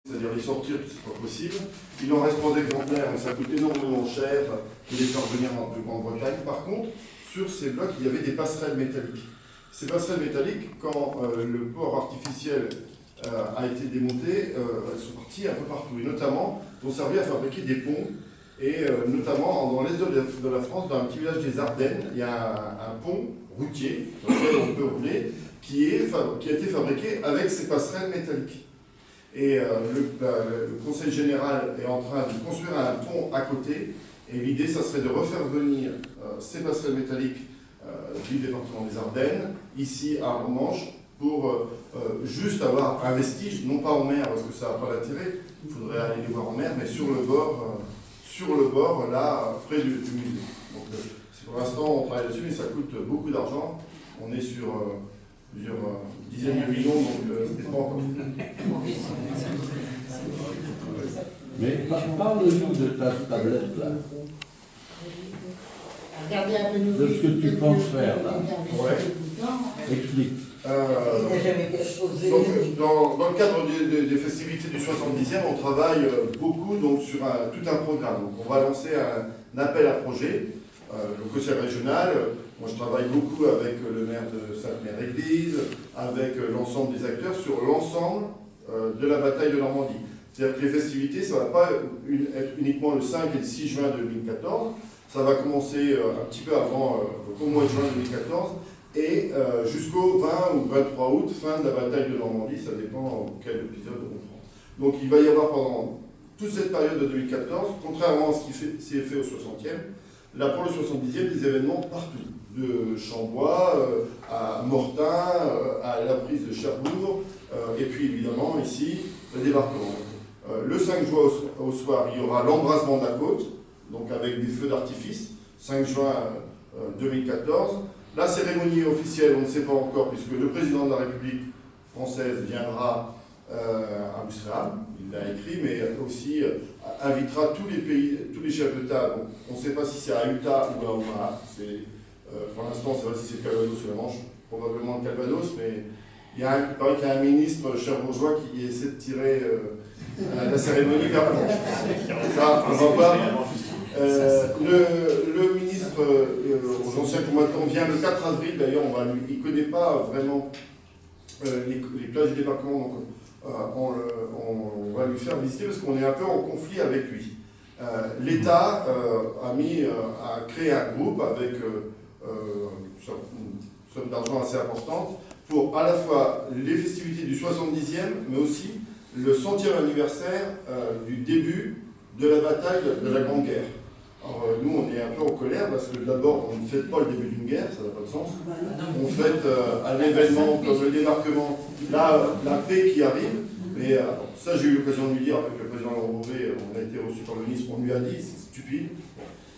C'est-à-dire les sortir, c'est pas possible. Il en reste 3 exemplaires, mais ça coûte énormément cher de les faire venir de Grande-Bretagne. Par contre, sur ces blocs, il y avait des passerelles métalliques. Ces passerelles métalliques, quand le port artificiel a été démonté, elles sont parties un peu partout. Et notamment, ont servi à fabriquer des ponts. Et notamment, dans l'est de la France, dans un petit village des Ardennes, il y a un pont routier, sur lequel on peut rouler, qui a été fabriqué avec ces passerelles métalliques. Et le Conseil général est en train de construire un pont à côté. Et l'idée, ça serait de refaire venir ces passerelles métalliques du département des Ardennes, ici à Armanche, pour juste avoir un vestige, non pas en mer, parce que ça n'a pas d'intérêt, il faudrait aller les voir en mer, mais sur le bord, là, près du musée. Donc, pour l'instant, on travaille là-dessus, mais ça coûte beaucoup d'argent. On est sur plusieurs dizaines de millions, donc c'est pas encore fait. Mais parle-nous de ta tablette là. Regardez un peu nous. De ce que tu penses faire là. Ouais. Explique. Donc, dans le cadre des festivités du 70e, on travaille beaucoup donc, sur tout un programme. Donc, on va lancer un appel à projet, le conseil régional. Moi, je travaille beaucoup avec le maire de Sainte-Mère-Église, avec l'ensemble des acteurs sur l'ensemble de la bataille de Normandie. C'est-à-dire que les festivités, ça ne va pas être uniquement le 5 et le 6 juin 2014, ça va commencer un petit peu avant, au mois de juin 2014, et jusqu'au 20 ou 23 août, fin de la bataille de Normandie, ça dépend quel épisode on prend. Donc il va y avoir pendant toute cette période de 2014, contrairement à ce qui s'est fait au 60e, là pour le 70e, des événements partout, de Chambois à Mortain, à la prise de Cherbourg, et puis évidemment ici, le débarquement. Le 5 juin au soir, il y aura l'embrasement de la côte, donc avec des feux d'artifice, 5 juin 2014. La cérémonie officielle, on ne sait pas encore, puisque le président de la République française viendra à Ouistreham, il l'a écrit, mais aussi invitera tous les pays, tous les chefs d'État. On ne sait pas si c'est à Utah ou à Omaha. Pour l'instant, on ne sait pas si c'est le Calvados ou la Manche, probablement le Calvados, mais il paraît qu'il y a un ministre cherbourgeois qui essaie de tirer la cérémonie vers la Manche. Ça, on va pas. Le ministre aux anciens combattants vient le 4 avril, d'ailleurs, il ne connaît pas vraiment les plages du débarquement, donc on va lui faire visiter parce qu'on est un peu en conflit avec lui. L'État a créé un groupe avec une somme d'argent assez importante pour à la fois les festivités du 70e, mais aussi le 100e anniversaire du début de la bataille de la Grande Guerre. Alors, nous, on est un peu en colère parce que d'abord, on ne fête pas le début d'une guerre, ça n'a pas de sens. On fête un événement comme le débarquement, la paix qui arrive. Mais ça, j'ai eu l'occasion de lui dire avec le président Laurent Beauvais, on a été reçu par le ministre, on lui a dit, c'est stupide.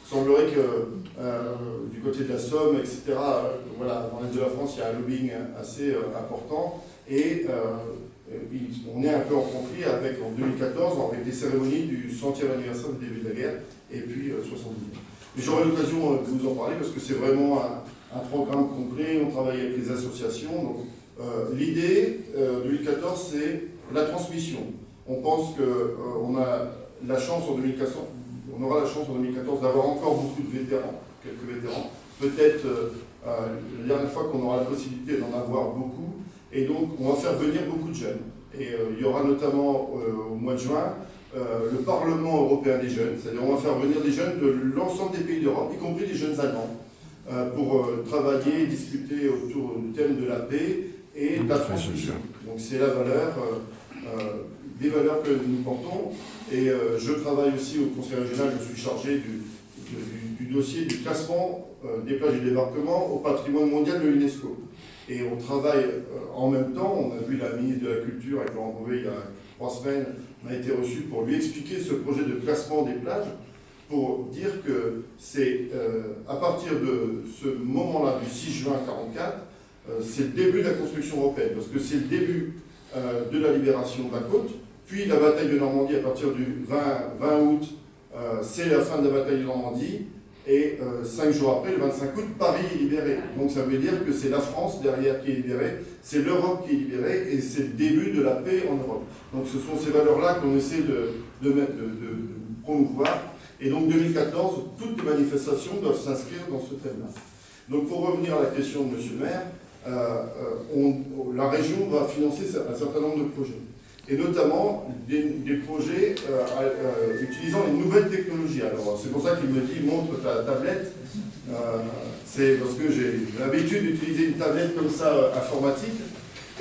Il semblerait que du côté de la Somme, etc., voilà, dans l'est de la France, il y a un lobbying assez important. Et on est un peu en conflit avec, en 2014, avec des cérémonies du 100e anniversaire du début de la guerre, et puis 70. Mais j'aurai l'occasion de vous en parler parce que c'est vraiment un programme complet, on travaille avec les associations. Donc l'idée, 2014, c'est la transmission. On pense qu'on a la chance en 2014, on aura la chance en 2014 d'avoir encore beaucoup de vétérans, quelques vétérans. Peut-être la dernière fois qu'on aura la possibilité d'en avoir beaucoup. Et donc, on va faire venir beaucoup de jeunes. Et il y aura notamment au mois de juin le Parlement européen des jeunes. C'est-à-dire on va faire venir des jeunes de l'ensemble des pays d'Europe, y compris des jeunes allemands, pour travailler, discuter autour du thème de la paix et de la transmission. Donc c'est la valeur, des valeurs que nous portons. Et je travaille aussi au Conseil régional, je suis chargé du dossier du classement des plages du débarquement au patrimoine mondial de l'UNESCO. Et on travaille en même temps, on a vu la ministre de la Culture avec Laurent Beauvais il y a 3 semaines, on a été reçu pour lui expliquer ce projet de classement des plages, pour dire que c'est à partir de ce moment-là, du 6 juin 1944, c'est le début de la construction européenne, parce que c'est le début de la libération de la côte, puis la bataille de Normandie à partir du 20 août, c'est la fin de la bataille de Normandie, Et 5 jours après, le 25 août, Paris est libéré. Donc ça veut dire que c'est la France derrière qui est libérée, c'est l'Europe qui est libérée, et c'est le début de la paix en Europe. Donc ce sont ces valeurs-là qu'on essaie de promouvoir. Et donc 2014, toutes les manifestations doivent s'inscrire dans ce thème-là. Donc pour revenir à la question de M. le maire, la région va financer un certain nombre de projets. Et notamment des projets utilisant les nouvelles technologies. Alors c'est pour ça qu'il me dit « montre ta tablette ». C'est parce que j'ai l'habitude d'utiliser une tablette comme ça informatique.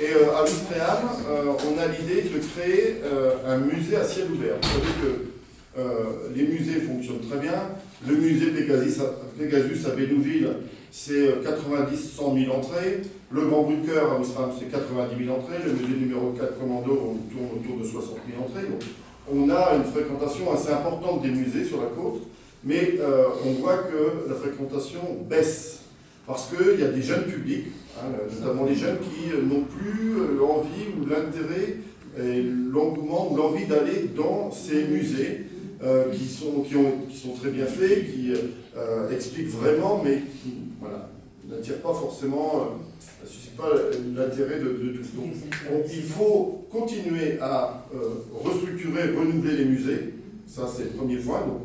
Et à Ouistreham, on a l'idée de créer un musée à ciel ouvert. Vous savez que les musées fonctionnent très bien. Le musée Pegasus à Bénouville, c'est 90-100 000 entrées. Le Grand Bunker à Ouistreham, c'est 90 000 entrées. Le musée numéro 4 Commando, on tourne autour de 60 000 entrées. Donc, on a une fréquentation assez importante des musées sur la côte, mais on voit que la fréquentation baisse. Parce qu'il y a des jeunes publics, notamment les jeunes qui n'ont plus l'envie ou l'intérêt, l'engouement ou l'envie d'aller dans ces musées qui sont très bien faits, qui expliquent vraiment, mais qui n'attirent pas forcément, ne suscitent pas l'intérêt de tous. Donc, il faut continuer à restructurer, renouveler les musées, ça c'est le premier point. Donc,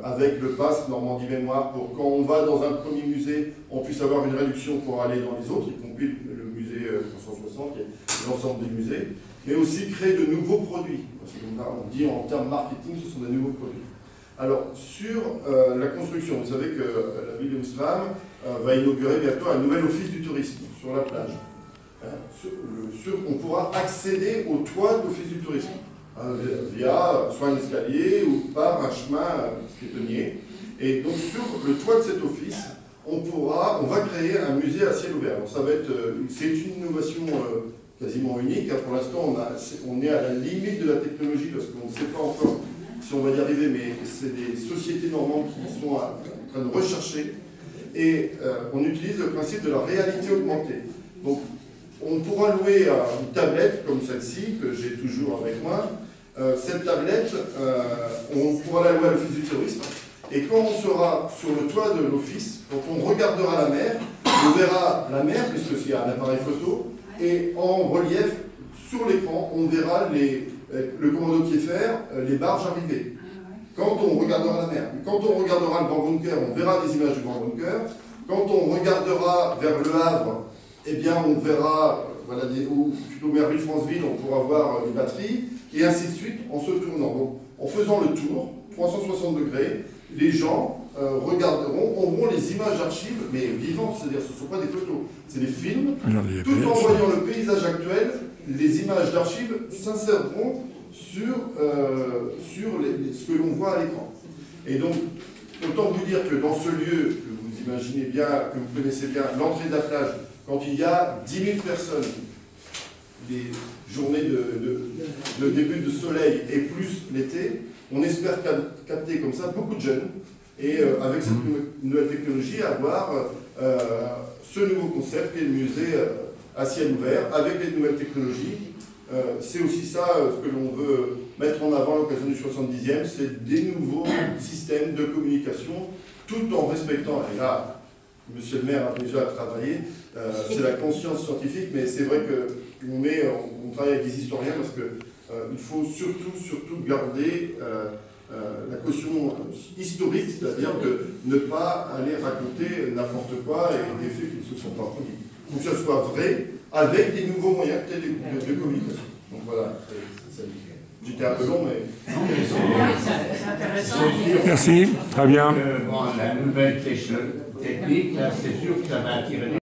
avec le pass Normandie Mémoire, pour quand on va dans un premier musée, on puisse avoir une réduction pour aller dans les autres, y compris le musée 360 et l'ensemble des musées, mais aussi créer de nouveaux produits. Parce que on dit en termes marketing, ce sont des nouveaux produits. Alors, sur la construction, vous savez que la ville de Ouistreham va inaugurer bientôt un nouvel office du tourisme sur la plage. On pourra accéder au toit de l'office du tourisme via soit un escalier ou par un chemin piétonnier. Et donc sur le toit de cet office, on va créer un musée à ciel ouvert. Ça va être, c'est une innovation quasiment unique. Pour l'instant, on est à la limite de la technologie parce qu'on ne sait pas encore si on va y arriver, mais c'est des sociétés normandes qui sont en train de rechercher. Et on utilise le principe de la réalité augmentée. Donc, on pourra louer une tablette comme celle-ci, que j'ai toujours avec moi. Cette tablette, on pourra la louer à l'office du tourisme. Et quand on sera sur le toit de l'office, quand on regardera la mer, on verra la mer, puisqu'il y a un appareil photo, et en relief, sur l'écran, on verra le commando Kieffer, les barges arriver. Quand on regardera la mer. Quand on regardera le Grand Bunker, on verra des images du Grand Bunker. Quand on regardera vers le Havre, eh bien, on verra, ou plutôt Merville-Franceville, on pourra voir les batteries, et ainsi de suite, en se tournant. Donc, en faisant le tour, 360 degrés, les gens auront les images d'archives, mais vivantes, c'est-à-dire ce ne sont pas des photos, c'est des films. Tout en voyant le paysage actuel, les images d'archives s'inséreront sur ce que l'on voit à l'écran. Et donc, autant vous dire que dans ce lieu, que vous imaginez bien, que vous connaissez bien, l'entrée de la plage, quand il y a 10 000 personnes, les journées de début de soleil et plus l'été, on espère capter comme ça beaucoup de jeunes et avec cette nouvelle technologie avoir ce nouveau concept qui est le musée à ciel ouvert avec les nouvelles technologies. C'est aussi ça ce que l'on veut mettre en avant à l'occasion du 70e, c'est des nouveaux systèmes de communication tout en respectant, et là, monsieur le maire a déjà travaillé, c'est la conscience scientifique, mais c'est vrai qu'on travaille avec des historiens parce qu'il faut surtout garder la caution historique, c'est-à-dire de ne pas aller raconter n'importe quoi et des faits qui ne se sont pas produits. Il faut que ce soit vrai, avec des nouveaux moyens de communication. Donc voilà, j'étais un peu long, mais... C'est intéressant. Merci, très bien. La nouvelle technique, là, c'est sûr que ça va attirer